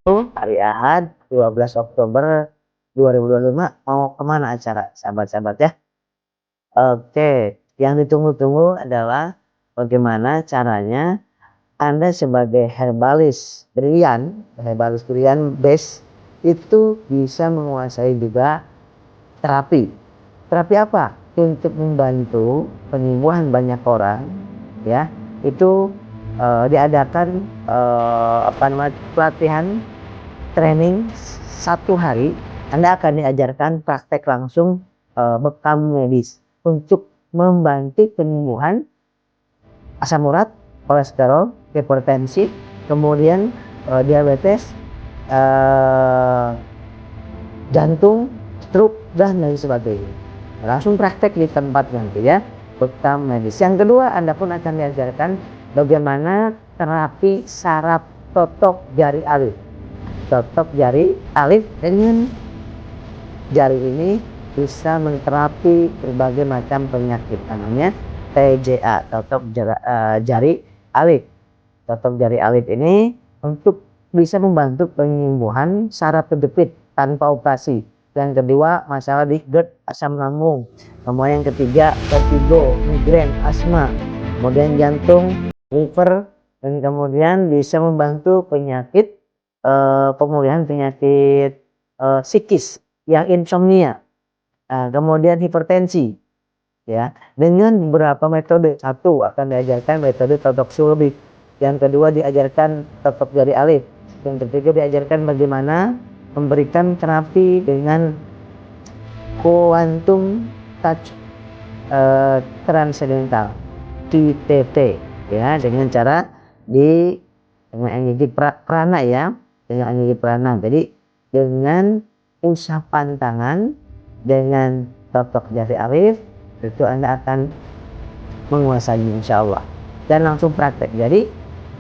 hari Ahad 12 Oktober 2025 mau kemana acara sahabat-sahabat ya? Oke, yang ditunggu-tunggu adalah bagaimana caranya Anda sebagai herbalis brilian base itu bisa menguasai juga terapi. Terapi apa? Untuk membantu penyembuhan banyak orang ya. Itu diadakan pelatihan training 1 hari. Anda akan diajarkan praktek langsung bekam medis untuk membantu penyembuhan asam urat, kolesterol, hipertensi, kemudian diabetes, jantung, stroke, dan lain sebagainya. Langsung praktek di tempat nanti ya, bekam medis. Yang kedua, Anda pun akan diajarkan bagaimana terapi saraf totok jari alif. Totok jari alif dengan jari ini bisa menterapi berbagai macam penyakit, namanya TJA, totok jari alif. Totok jari alif ini untuk bisa membantu penyembuhan saraf kejepit tanpa operasi. Yang kedua, masalah di GERD, asam lambung. Kemudian yang ketiga, vertigo, migrain, asma. Kemudian jantung, liver, dan kemudian bisa membantu penyakit pemulihan penyakit psikis yang insomnia, kemudian hipertensi ya, dengan beberapa metode. Satu, akan diajarkan metode totok sulbik. Yang kedua, diajarkan totok jari alif. Yang ketiga, diajarkan bagaimana memberikan terapi dengan quantum touch transcendental QTT ya, dengan cara dengan energi prana ya, dengan energi prana. Jadi dengan usapan tangan dengan totok jari alif itu Anda akan menguasainya insya Allah, dan langsung praktek. Jadi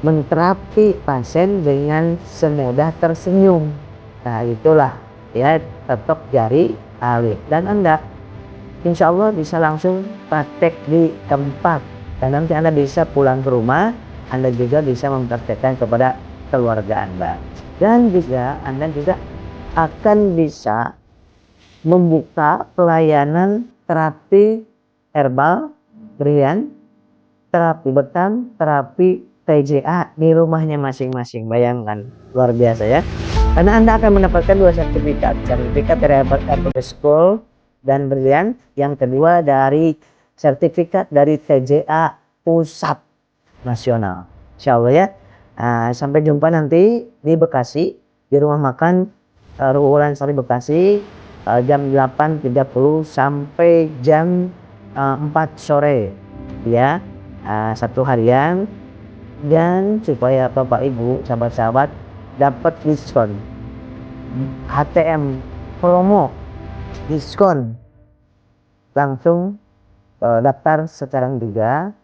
menterapi pasien dengan semudah tersenyum. Nah itulah ya totok jari alif, dan Anda insya Allah bisa langsung praktek di tempat, dan nanti Anda bisa pulang ke rumah. Anda juga bisa mempraktekkan kepada keluarga Anda, dan juga Anda juga akan bisa membuka pelayanan terapi herbal brilian, terapi bekam, terapi TJA di rumahnya masing-masing. Bayangkan, luar biasa ya. Karena Anda akan mendapatkan 2 sertifikat dari Herbal School dan brilian. Yang kedua dari sertifikat dari TJA Pusat Nasional. Insya Allah ya. Sampai jumpa nanti di Bekasi, di rumah makan Wulan Sari Bekasi, jam 8.30 sampai jam 4 sore ya, 1 harian. Dan supaya Bapak Ibu sahabat-sahabat dapat diskon HTM promo diskon, langsung daftar sekarang juga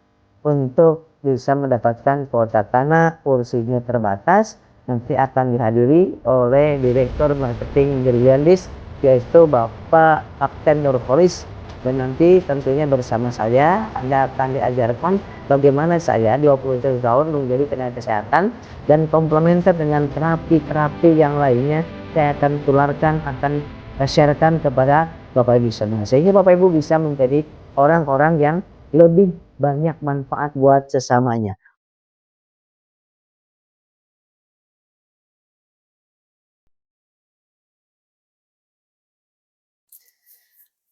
untuk bisa mendapatkan kuota tanah. Kursinya terbatas, nanti akan dihadiri oleh Direktur Marketing Brilianlis, yaitu Bapak Kapten Nurholis. Dan nanti tentunya bersama saya Anda akan diajarkan bagaimana saya 21 tahun menjadi tenaga kesehatan, dan komplementer dengan terapi-terapi yang lainnya saya akan tularkan, akan sharekan kepada Bapak Ibu semua, sehingga Bapak Ibu bisa menjadi orang-orang yang lebih banyak manfaat buat sesamanya.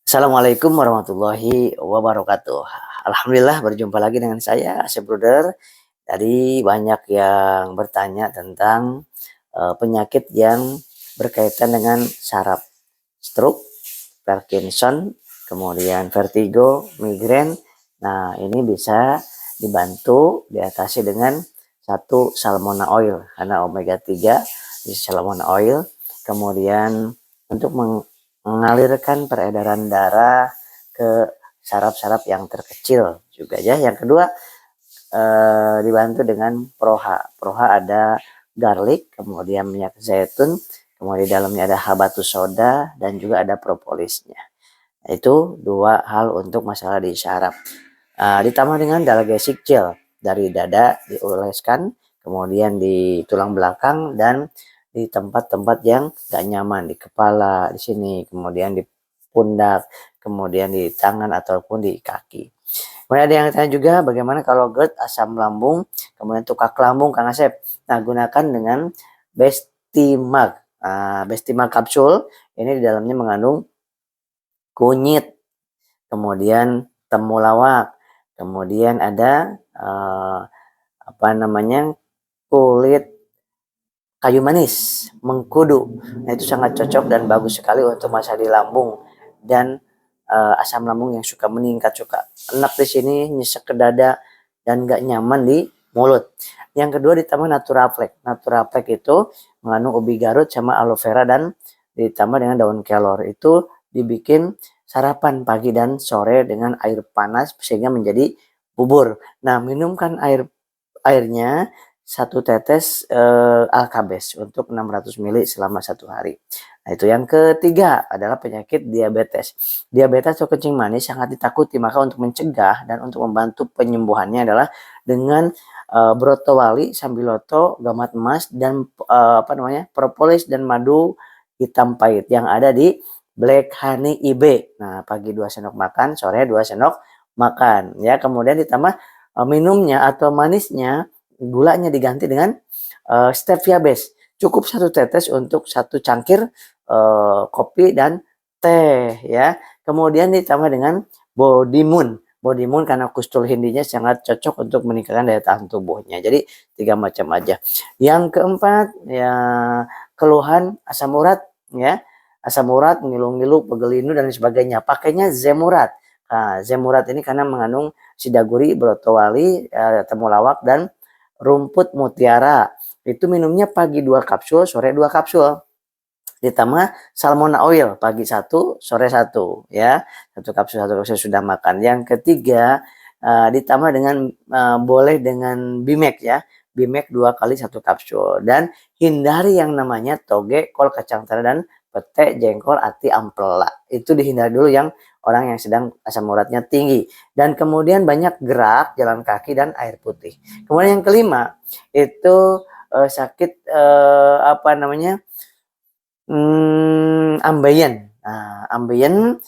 Assalamualaikum warahmatullahi wabarakatuh. Alhamdulillah berjumpa lagi dengan saya Asep Bruder. Tadi banyak yang bertanya tentang penyakit yang berkaitan dengan saraf, stroke, Parkinson, kemudian vertigo, migrain. Nah ini bisa dibantu diatasi dengan satu salmona oil, karena omega 3 di salmona oil. Kemudian untuk mengalirkan peredaran darah ke saraf-saraf yang terkecil juga ya. Yang kedua, dibantu dengan proha. Proha ada garlic, kemudian minyak zaitun, kemudian di dalamnya ada habatus soda, dan juga ada propolisnya. Itu 2 hal untuk masalah di saraf. Ditambah dengan dalgesic gel dari dada dioleskan, kemudian di tulang belakang dan di tempat-tempat yang gak nyaman, di kepala, di sini, kemudian di pundak, kemudian di tangan ataupun di kaki. Kemudian ada yang tanya juga bagaimana kalau GERD, asam lambung, kemudian tukak lambung, Kang Asep. Nah, gunakan dengan Bestimag. Bestimag kapsul ini di dalamnya mengandung kunyit, kemudian temulawak, kemudian ada kulit kayu manis, mengkudu. Nah, itu sangat cocok dan bagus sekali untuk masalah di lambung dan asam lambung yang suka meningkat, suka enak di sini, nyesek ke dada dan gak nyaman di mulut. Yang kedua ditambah Naturaflex. Naturaflex itu mengandung ubi garut sama aloe vera dan ditambah dengan daun kelor. Itu dibikin sarapan pagi dan sore dengan air panas sehingga menjadi bubur. Nah, minumkan airnya 1 tetes Alkabes untuk 600 ml selama 1 hari. Nah, itu yang ketiga adalah penyakit diabetes. Diabetes atau kencing manis sangat ditakuti, maka untuk mencegah dan untuk membantu penyembuhannya adalah dengan brotowali, sambiloto, gamat emas dan propolis dan madu hitam pahit yang ada di Black Honey IB. Nah, pagi 2 sendok makan, sore 2 sendok makan ya. Kemudian ditambah minumnya atau manisnya, gulanya diganti dengan stevia base. Cukup 1 tetes untuk 1 cangkir kopi dan teh ya. Kemudian ditambah dengan body moon. Body moon karena kustul hindinya sangat cocok untuk meningkatkan daya tahan tubuhnya. Jadi 3 macam aja. Yang keempat ya keluhan asam urat ya. Asam urat, ngilu-ngilu, pegel linu dan sebagainya. Pakainya Zemurat. Nah, Zemurat ini karena mengandung sidaguri, brotowali, temulawak dan rumput mutiara. Itu minumnya pagi 2 kapsul, sore 2 kapsul. Ditambah salmona oil, pagi 1, sore 1 ya. 1 kapsul sudah makan. Yang ketiga ditambah dengan boleh dengan Bimek ya. Bimek 2 kali 1 kapsul. Dan hindari yang namanya toge, kol, kacang tanah dan pete, jengkol, ati, ampela. Itu dihindari dulu yang orang yang sedang asam uratnya tinggi. Dan kemudian banyak gerak, jalan kaki dan air putih. Kemudian yang kelima itu sakit ambeien. Nah, ambeien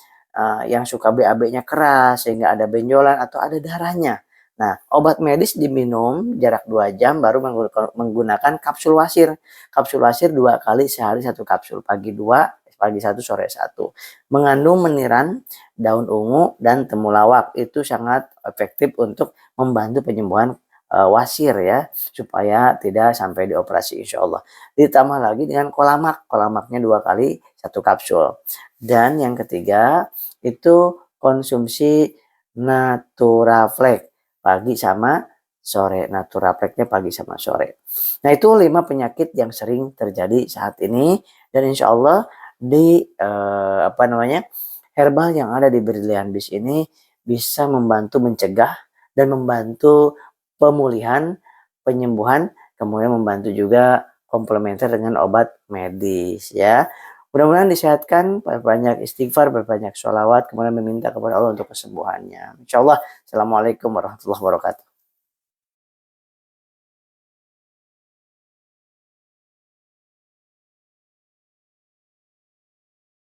yang suka BAB-nya keras sehingga ada benjolan atau ada darahnya. Nah, obat medis diminum jarak 2 jam baru menggunakan kapsul wasir. Kapsul wasir 2 kali sehari 1 kapsul, pagi 2, pagi 1, sore 1. Mengandung meniran, daun ungu dan temulawak. Itu sangat efektif untuk membantu penyembuhan wasir ya, supaya tidak sampai dioperasi insyaallah. Ditambah lagi dengan kolamak. Kolamaknya 2 kali 1 kapsul. Dan yang ketiga itu konsumsi Naturaflex pagi sama sore. Naturaflexnya pagi sama sore. Nah, itu 5 penyakit yang sering terjadi saat ini dan insyaallah di herbal yang ada di Brilliant Beast ini bisa membantu mencegah dan membantu pemulihan, penyembuhan, kemudian membantu juga komplementer dengan obat medis ya. Mudah-mudahan disehatkan, banyak istighfar, berbanyak sholawat, kemudian meminta kepada Allah untuk kesembuhannya. Insyaallah. Assalamualaikum warahmatullahi wabarakatuh.